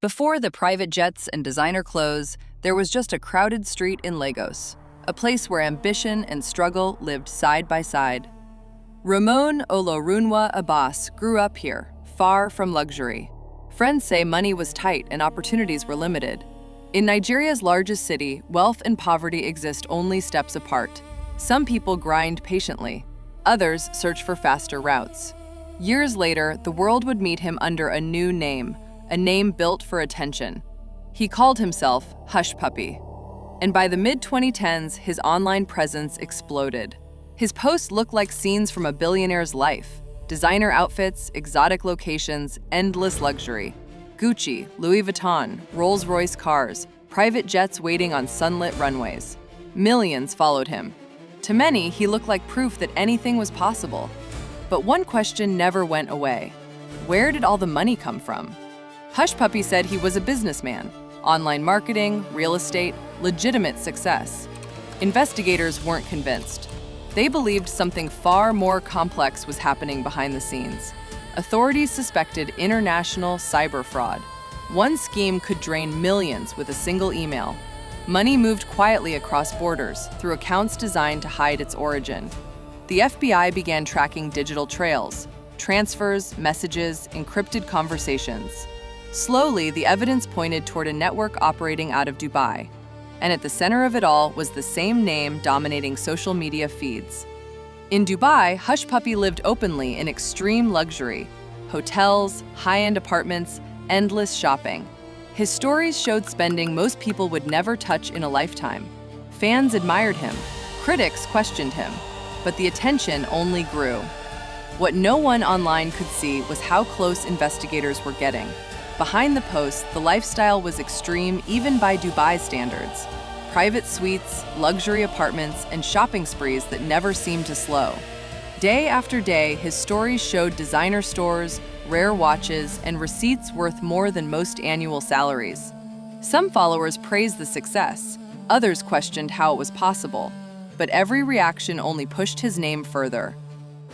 Before the private jets and designer clothes, there was just a crowded street in Lagos, a place where ambition and struggle lived side by side. Ramon Olorunwa Abbas grew up here, far from luxury. Friends say money was tight and opportunities were limited. In Nigeria's largest city, wealth and poverty exist only steps apart. Some people grind patiently, others search for faster routes. Years later, the world would meet him under a new name, a name built for attention. He called himself Hushpuppi. And by the mid-2010s, his online presence exploded. His posts looked like scenes from a billionaire's life: designer outfits, exotic locations, endless luxury. Gucci, Louis Vuitton, Rolls-Royce cars, private jets waiting on sunlit runways. Millions followed him. To many, he looked like proof that anything was possible. But one question never went away. Where did all the money come from? Hushpuppi said he was a businessman. Online marketing, real estate, legitimate success. Investigators weren't convinced. They believed something far more complex was happening behind the scenes. Authorities suspected international cyber fraud. One scheme could drain millions with a single email. Money moved quietly across borders through accounts designed to hide its origin. The FBI began tracking digital trails, transfers, messages, encrypted conversations. Slowly, the evidence pointed toward a network operating out of Dubai. And at the center of it all was the same name dominating social media feeds. In Dubai, Hushpuppi lived openly in extreme luxury: hotels, high-end apartments, endless shopping. His stories showed spending most people would never touch in a lifetime. Fans admired him, critics questioned him, but the attention only grew. What no one online could see was how close investigators were getting. Behind the posts, the lifestyle was extreme even by Dubai standards. Private suites, luxury apartments, and shopping sprees that never seemed to slow. Day after day, his stories showed designer stores, rare watches, and receipts worth more than most annual salaries. Some followers praised the success, others questioned how it was possible, but every reaction only pushed his name further.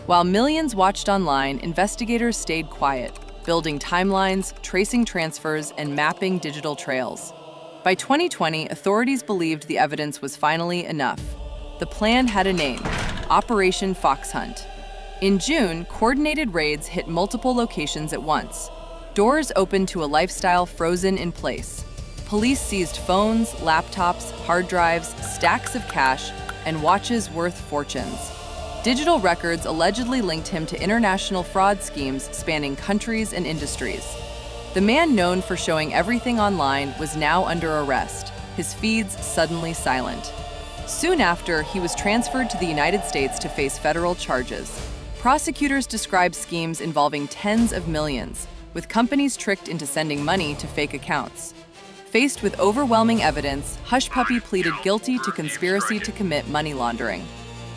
While millions watched online, investigators stayed quiet, building timelines, tracing transfers, and mapping digital trails. By 2020, authorities believed the evidence was finally enough. The plan had a name: Operation Fox Hunt. In June, coordinated raids hit multiple locations at once. Doors opened to a lifestyle frozen in place. Police seized phones, laptops, hard drives, stacks of cash, and watches worth fortunes. Digital records allegedly linked him to international fraud schemes spanning countries and industries. The man known for showing everything online was now under arrest, his feeds suddenly silent. Soon after, he was transferred to the United States to face federal charges. Prosecutors described schemes involving tens of millions, with companies tricked into sending money to fake accounts. Faced with overwhelming evidence, Hushpuppi pleaded guilty to conspiracy to commit money laundering.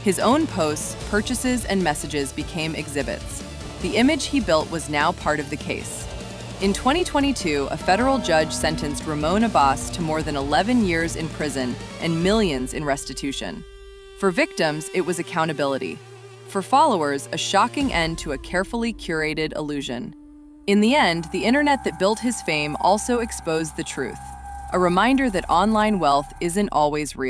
His own posts, purchases, and messages became exhibits. The image he built was now part of the case. In 2022, a federal judge sentenced Ramon Abbas to more than 11 years in prison and millions in restitution. For victims, it was accountability. For followers, a shocking end to a carefully curated illusion. In the end, the internet that built his fame also exposed the truth, a reminder that online wealth isn't always real.